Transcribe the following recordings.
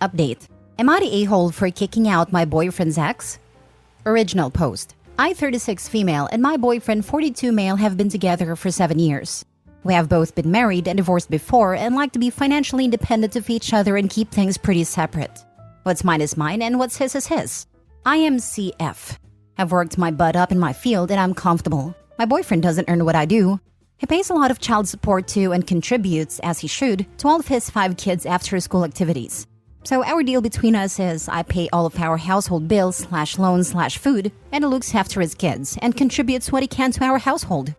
Update. Am I the a-hole for kicking out my boyfriend's ex? Original post. I, 36 female, and my boyfriend, 42 male, have been together for 7 years. We have both been married and divorced before and like to be financially independent of each other and keep things pretty separate. What's mine is mine and what's his is his. I am CF. I've worked my butt up in my field and I'm comfortable. My boyfriend doesn't earn what I do. He pays a lot of child support to and contributes, as he should, to all of his 5 kids' after-school activities. So our deal between us is I pay all of our household bills / loans / food, and he looks after his kids and contributes what he can to our household.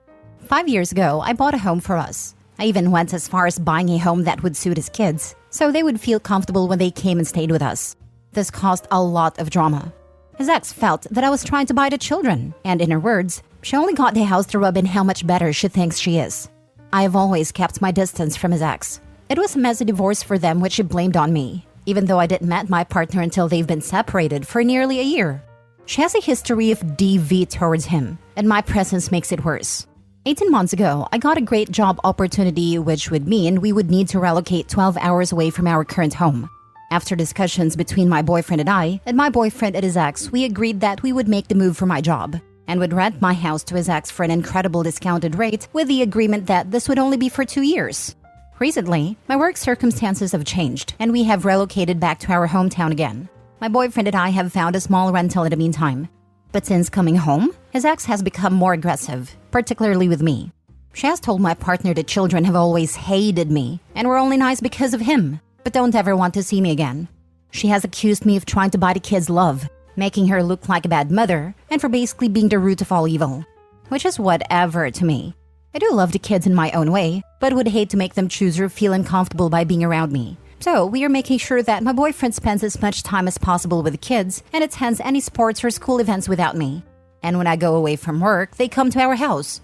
5 years ago, I bought a home for us. I even went as far as buying a home that would suit his kids, so they would feel comfortable when they came and stayed with us. This caused a lot of drama. His ex felt that I was trying to buy the children, and in her words, she only got the house to rub in how much better she thinks she is. I have always kept my distance from his ex. It was a messy divorce for them, which she blamed on me, even though I didn't met my partner until they've been separated for nearly a year. She has a history of DV towards him, and my presence makes it worse. 18 months ago, I got a great job opportunity, which would mean we would need to relocate 12 hours away from our current home. After discussions between my boyfriend and I, and my boyfriend and his ex, we agreed that we would make the move for my job, and would rent my house to his ex for an incredible discounted rate with the agreement that this would only be for 2 years. Recently, my work circumstances have changed, and we have relocated back to our hometown again. My boyfriend and I have found a small rental in the meantime. But since coming home, his ex has become more aggressive, particularly with me. She has told my partner the children have always hated me, and were only nice because of him, but don't ever want to see me again. She has accused me of trying to buy the kids' love, making her look like a bad mother, and for basically being the root of all evil. Which is whatever to me. I do love the kids in my own way, but would hate to make them choose or feel uncomfortable by being around me. So we are making sure that my boyfriend spends as much time as possible with the kids and attends any sports or school events without me. And when I go away from work, they come to our house.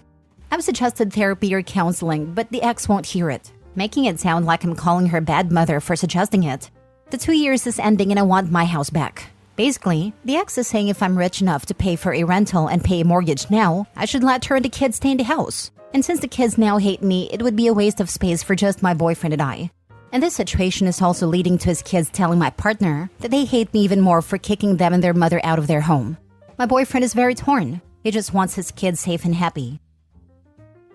I've suggested therapy or counseling, but the ex won't hear it, making it sound like I'm calling her bad mother for suggesting it. The 2 years is ending and I want my house back. Basically, the ex is saying if I'm rich enough to pay for a rental and pay a mortgage now, I should let her and the kids stay in the house. And since the kids now hate me, it would be a waste of space for just my boyfriend and I. And this situation is also leading to his kids telling my partner that they hate me even more for kicking them and their mother out of their home. My boyfriend is very torn. He just wants his kids safe and happy.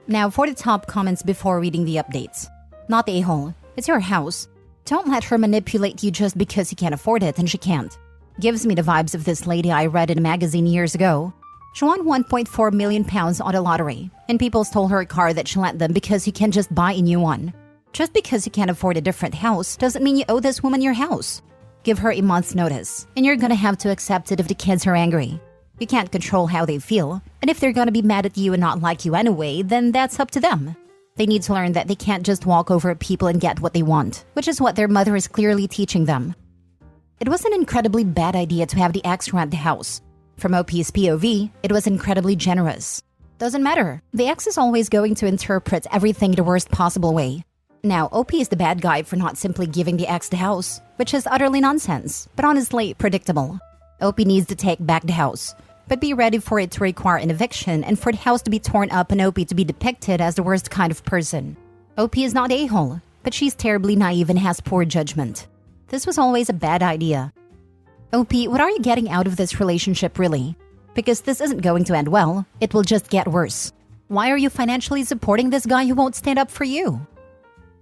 Now for the top comments before reading the updates. Not the a-hole. It's your house. Don't let her manipulate you just because you can't afford it and she can't. Gives me the vibes of this lady I read in a magazine years ago. She won £1.4 million on the lottery, and people stole her car that she lent them because you can just buy a new one. Just because you can't afford a different house doesn't mean you owe this woman your house. Give her a month's notice, and you're gonna have to accept it if the kids are angry. You can't control how they feel, and if they're gonna be mad at you and not like you anyway, then that's up to them. They need to learn that they can't just walk over people and get what they want, which is what their mother is clearly teaching them. It was an incredibly bad idea to have the ex rent the house. From OP's POV, it was incredibly generous. Doesn't matter. The ex is always going to interpret everything the worst possible way. Now, OP is the bad guy for not simply giving the ex the house, which is utterly nonsense, but honestly predictable. OP needs to take back the house, but be ready for it to require an eviction and for the house to be torn up and OP to be depicted as the worst kind of person. OP is not a-hole, but she's terribly naive and has poor judgment. This was always a bad idea. OP, what are you getting out of this relationship really? Because this isn't going to end well, it will just get worse. Why are you financially supporting this guy who won't stand up for you?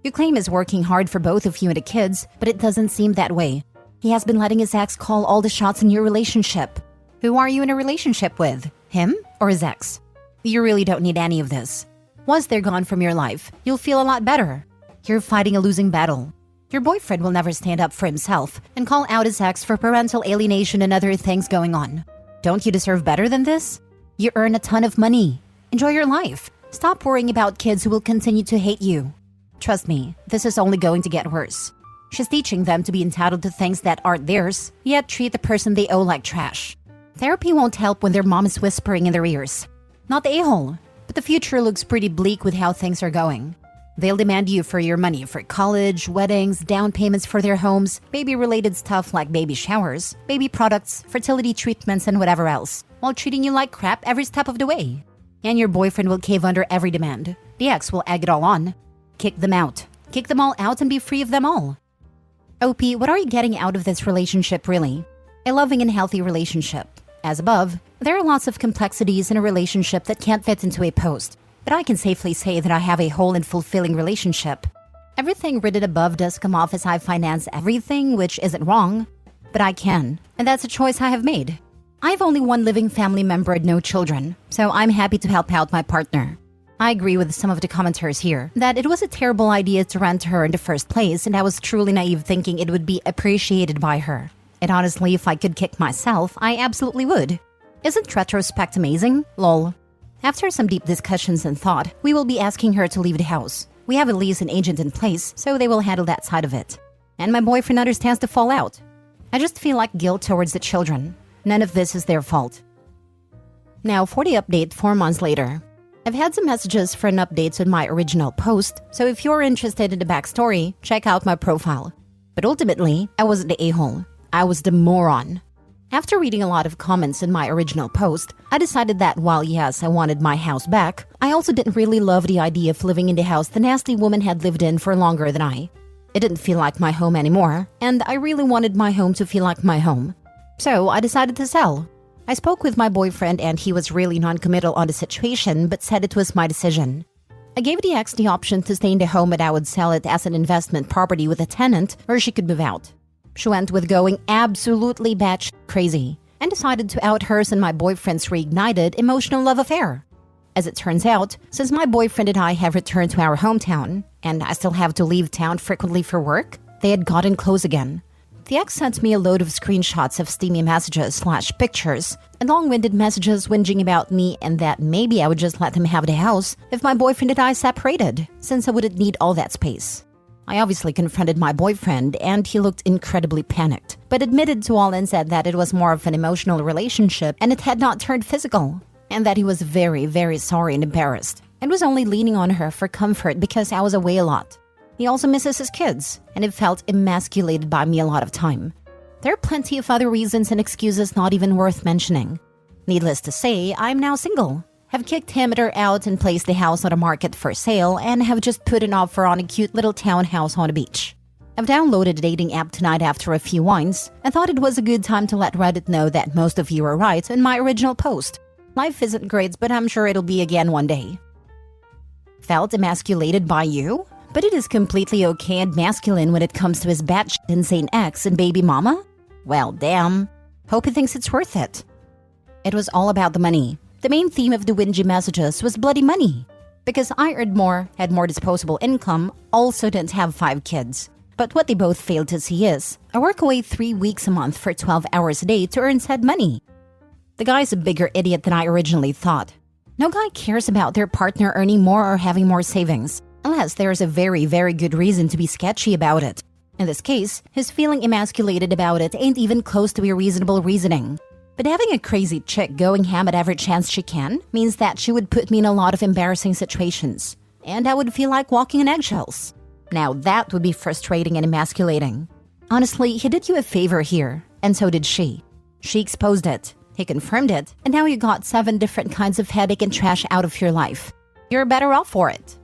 You claim he's working hard for both of you and the kids, but it doesn't seem that way. He has been letting his ex call all the shots in your relationship. Who are you in a relationship with? Him or his ex? You really don't need any of this. Once they're gone from your life, you'll feel a lot better. You're fighting a losing battle. Your boyfriend will never stand up for himself and call out his ex for parental alienation and other things going on. Don't you deserve better than this? You earn a ton of money. Enjoy your life. Stop worrying about kids who will continue to hate you. Trust me, this is only going to get worse. She's teaching them to be entitled to things that aren't theirs, yet treat the person they owe like trash. Therapy won't help when their mom is whispering in their ears. Not the a-hole, but the future looks pretty bleak with how things are going. They'll demand you for your money for college, weddings, down payments for their homes, baby-related stuff like baby showers, baby products, fertility treatments, and whatever else, while treating you like crap every step of the way. And your boyfriend will cave under every demand. The ex will egg it all on. Kick them out. Kick them all out and be free of them all. OP, what are you getting out of this relationship really? A loving and healthy relationship. As above, there are lots of complexities in a relationship that can't fit into a post, but I can safely say that I have a whole and fulfilling relationship. Everything written above does come off as I finance everything, which isn't wrong, but I can, and that's a choice I have made. I have only one living family member and no children, so I'm happy to help out my partner. I agree with some of the commenters here that it was a terrible idea to rent her in the first place, and I was truly naive thinking it would be appreciated by her. And honestly, if I could kick myself, I absolutely would. Isn't retrospect amazing? Lol. After some deep discussions and thought, we will be asking her to leave the house. We have a lease and agent in place, so they will handle that side of it. And my boyfriend understands the fallout. I just feel like guilt towards the children. None of this is their fault. Now for the update 4 months later. I've had some messages for an update on my original post, so if you're interested in the backstory, check out my profile. But ultimately, I wasn't the a-hole. I was the moron. After reading a lot of comments in my original post, I decided that while yes, I wanted my house back, I also didn't really love the idea of living in the house the nasty woman had lived in for longer than I. It didn't feel like my home anymore, and I really wanted my home to feel like my home. So I decided to sell. I spoke with my boyfriend and he was really non-committal on the situation but said it was my decision. I gave the ex the option to stay in the home but I would sell it as an investment property with a tenant or she could move out. She went with going absolutely batshit crazy and decided to out hers and my boyfriend's reignited emotional love affair. As it turns out, since my boyfriend and I have returned to our hometown and I still have to leave town frequently for work, they had gotten close again. The ex sent me a load of screenshots of steamy messages / pictures and long-winded messages whinging about me and that maybe I would just let him have the house if my boyfriend and I separated, since I wouldn't need all that space. I obviously confronted my boyfriend and he looked incredibly panicked, but admitted to all and said that it was more of an emotional relationship and it had not turned physical, and that he was very, very sorry and embarrassed and was only leaning on her for comfort because I was away a lot. He also misses his kids, and it felt emasculated by me a lot of time. There are plenty of other reasons and excuses not even worth mentioning. Needless to say, I'm now single, have kicked him or her out and placed the house on the market for sale, and have just put an offer on a cute little townhouse on a beach. I've downloaded a dating app tonight after a few wines, and thought it was a good time to let Reddit know that most of you are right in my original post. Life isn't great, but I'm sure it'll be again one day. Felt emasculated by you? But it is completely okay and masculine when it comes to his batshit insane ex and baby mama? Well, damn. Hope he thinks it's worth it. It was all about the money. The main theme of the whingy messages was bloody money. Because I earned more, had more disposable income, also didn't have 5 kids. But what they both failed to see is, I work away 3 weeks a month for 12 hours a day to earn said money. The guy's a bigger idiot than I originally thought. No guy cares about their partner earning more or having more savings, unless there's a very, very good reason to be sketchy about it. In this case, his feeling emasculated about it ain't even close to a reasonable reasoning. But having a crazy chick going ham at every chance she can means that she would put me in a lot of embarrassing situations, and I would feel like walking on eggshells. Now that would be frustrating and emasculating. Honestly, he did you a favor here, and so did she. She exposed it, he confirmed it, and now you got 7 different kinds of headache and trash out of your life. You're better off for it.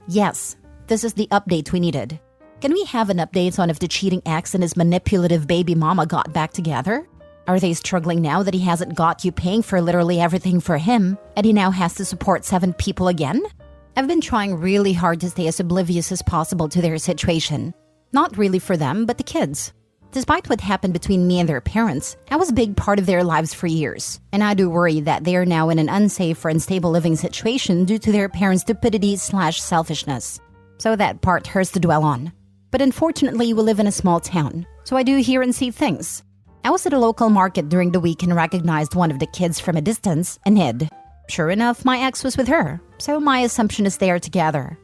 Yes, this is the update we needed. Can we have an update on if the cheating ex and his manipulative baby mama got back together? Are they struggling now that he hasn't got you paying for literally everything for him, and he now has to support 7 people again? I've been trying really hard to stay as oblivious as possible to their situation. Not really for them, but the kids. Despite what happened between me and their parents, I was a big part of their lives for years, and I do worry that they are now in an unsafe or unstable living situation due to their parents' stupidity / selfishness. So that part hurts to dwell on. But unfortunately, we live in a small town, so I do hear and see things. I was at a local market during the week and recognized one of the kids from a distance and hid. Sure enough, my ex was with her, so my assumption is they are together.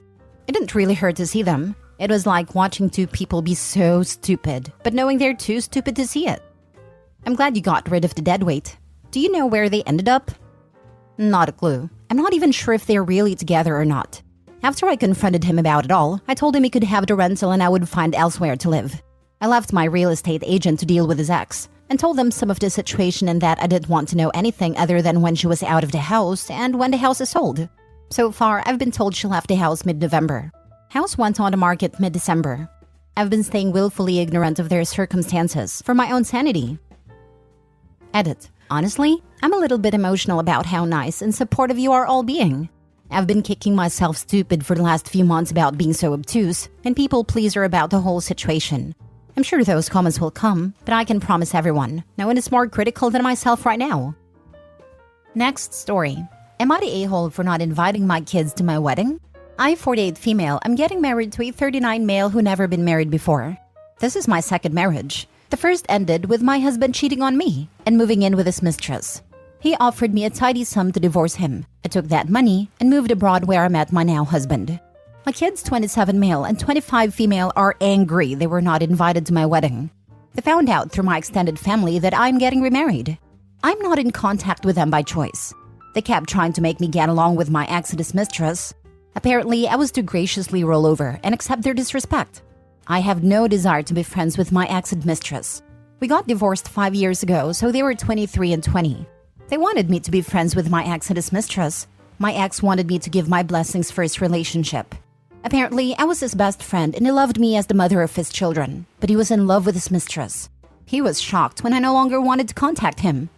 It didn't really hurt to see them. It was like watching 2 people be so stupid, but knowing they're too stupid to see it. I'm glad you got rid of the deadweight. Do you know where they ended up? Not a clue. I'm not even sure if they're really together or not. After I confronted him about it all, I told him he could have the rental and I would find elsewhere to live. I left my real estate agent to deal with his ex, and told them some of the situation and that I didn't want to know anything other than when she was out of the house and when the house is sold. So far, I've been told she left the house mid-November. House went on the market mid-December. I've been staying willfully ignorant of their circumstances for my own sanity. Edit. Honestly, I'm a little bit emotional about how nice and supportive you are all being. I've been kicking myself stupid for the last few months about being so obtuse and people pleaser about the whole situation. I'm sure those comments will come, but I can promise everyone, no one is more critical than myself right now. Next story. Am I the a-hole for not inviting my kids to my wedding? I, 48 female, am getting married to a 39 male who never been married before. This is my second marriage. The first ended with my husband cheating on me and moving in with his mistress. He offered me a tidy sum to divorce him. I took that money and moved abroad where I met my now husband. My kids, 27 male and 25 female, are angry they were not invited to my wedding. They found out through my extended family that I'm getting remarried. I'm not in contact with them by choice. They kept trying to make me get along with my ex and his mistress. Apparently, I was to graciously roll over and accept their disrespect. I have no desire to be friends with my ex and mistress. We got divorced 5 years ago, so they were 23 and 20. They wanted me to be friends with my ex and his mistress. My ex wanted me to give my blessings for his relationship. Apparently, I was his best friend and he loved me as the mother of his children, but he was in love with his mistress. He was shocked when I no longer wanted to contact him.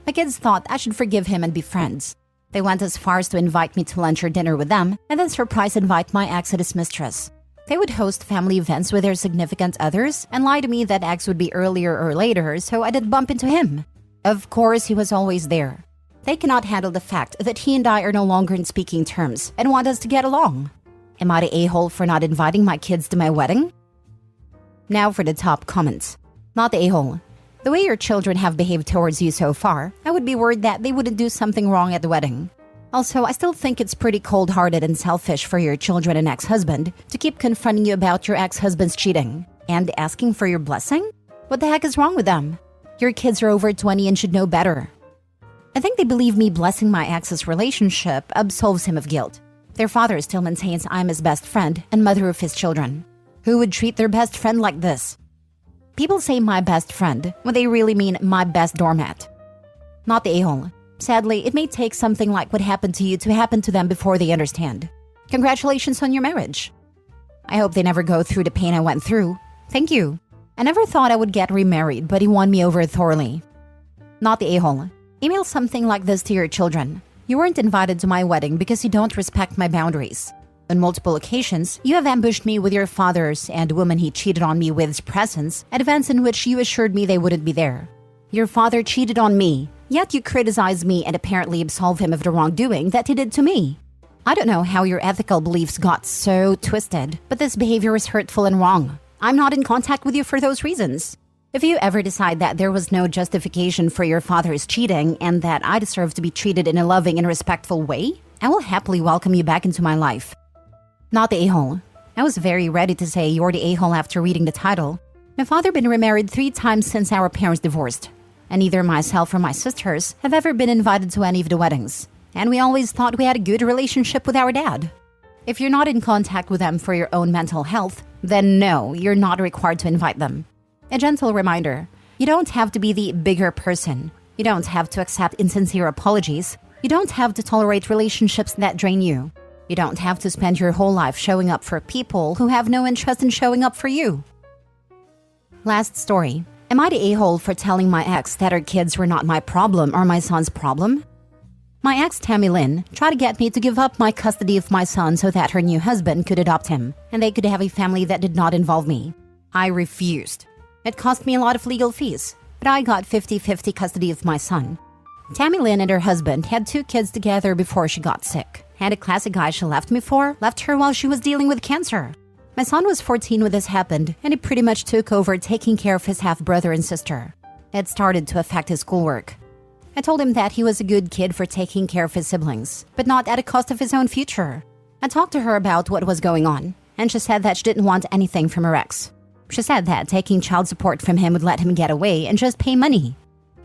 My kids thought I should forgive him and be friends. They went as far as to invite me to lunch or dinner with them and then surprise invite my ex and his mistress. They would host family events with their significant others and lie to me that ex would be earlier or later, so I did bump into him. Of course, he was always there. They cannot handle the fact that he and I are no longer in speaking terms and want us to get along. Am I the a-hole for not inviting my kids to my wedding? Now for the top comments. Not the a-hole. The way your children have behaved towards you so far, I would be worried that they wouldn't do something wrong at the wedding. Also, I still think it's pretty cold-hearted and selfish for your children and ex-husband to keep confronting you about your ex-husband's cheating and asking for your blessing? What the heck is wrong with them? Your kids are over 20 and should know better. I think they believe me blessing my ex's relationship absolves him of guilt. Their father still maintains I'm his best friend and mother of his children. Who would treat their best friend like this? People say my best friend when they really mean my best doormat. Not the a-hole. Sadly, it may take something like what happened to you to happen to them before they understand. Congratulations on your marriage. I hope they never go through the pain I went through. Thank you. I never thought I would get remarried, but he won me over thoroughly. Not the a-hole. Email something like this to your children. You weren't invited to my wedding because you don't respect my boundaries. On multiple occasions, you have ambushed me with your father's and woman he cheated on me with's presence at events in which you assured me they wouldn't be there. Your father cheated on me, yet you criticize me and apparently absolve him of the wrongdoing that he did to me. I don't know how your ethical beliefs got so twisted, but this behavior is hurtful and wrong. I'm not in contact with you for those reasons. If you ever decide that there was no justification for your father's cheating and that I deserve to be treated in a loving and respectful way, I will happily welcome you back into my life. Not the a-hole. I was very ready to say you're the a-hole after reading the title. My father been remarried 3 times since our parents divorced, and neither myself or my sisters have ever been invited to any of the weddings. And we always thought we had a good relationship with our dad. If you're not in contact with them for your own mental health, then no, you're not required to invite them. A gentle reminder, you don't have to be the bigger person. You don't have to accept insincere apologies. You don't have to tolerate relationships that drain you. You don't have to spend your whole life showing up for people who have no interest in showing up for you. Last story. Am I the a-hole for telling my ex that her kids were not my problem or my son's problem? My ex, Tammy Lynn, tried to get me to give up my custody of my son so that her new husband could adopt him, and they could have a family that did not involve me. I refused. It cost me a lot of legal fees, but I got 50-50 custody of my son. Tammy Lynn and her husband had 2 kids together before she got sick, and a classic guy she left me for left her while she was dealing with cancer. My son was 14 when this happened, and he pretty much took over taking care of his half-brother and sister. It started to affect his schoolwork. I told him that he was a good kid for taking care of his siblings, but not at the cost of his own future. I talked to her about what was going on, and she said that she didn't want anything from her ex. She said that taking child support from him would let him get away and just pay money.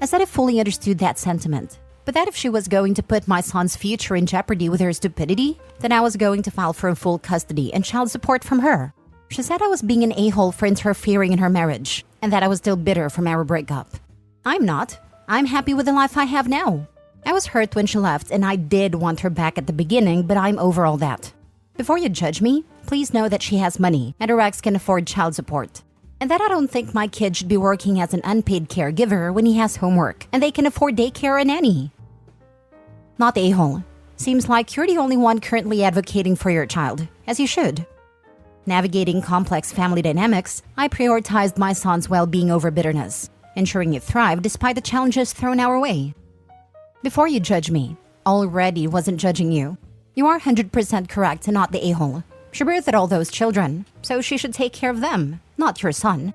I said I fully understood that sentiment, but that if she was going to put my son's future in jeopardy with her stupidity, then I was going to file for full custody and child support from her. She said I was being an a-hole for interfering in her marriage, and that I was still bitter from our breakup. I'm not. I'm happy with the life I have now. I was hurt when she left, and I did want her back at the beginning, but I'm over all that. Before you judge me, please know that she has money and her ex can afford child support. And that I don't think my kid should be working as an unpaid caregiver when he has homework and they can afford daycare and nanny. Not the a-hole. Seems like you're the only one currently advocating for your child, as you should. Navigating complex family dynamics, I prioritized my son's well-being over bitterness, ensuring he thrived despite the challenges thrown our way. Before you judge me, already wasn't judging you. You are 100% correct and not the a-hole. She birthed all those children, so she should take care of them, not your son.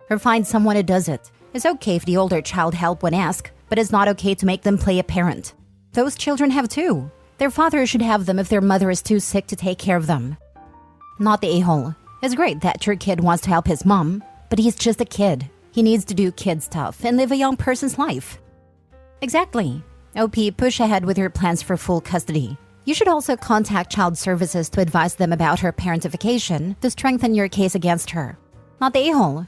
Or find someone who does it. It's okay if the older child help when asked, but it's not okay to make them play a parent. Those children have too. Their father should have them if their mother is too sick to take care of them. Not the a-hole. It's great that your kid wants to help his mom, but he's just a kid. He needs to do kid stuff and live a young person's life. Exactly. OP, push ahead with your plans for full custody. You should also contact Child Services to advise them about her parentification to strengthen your case against her. Not the a-hole.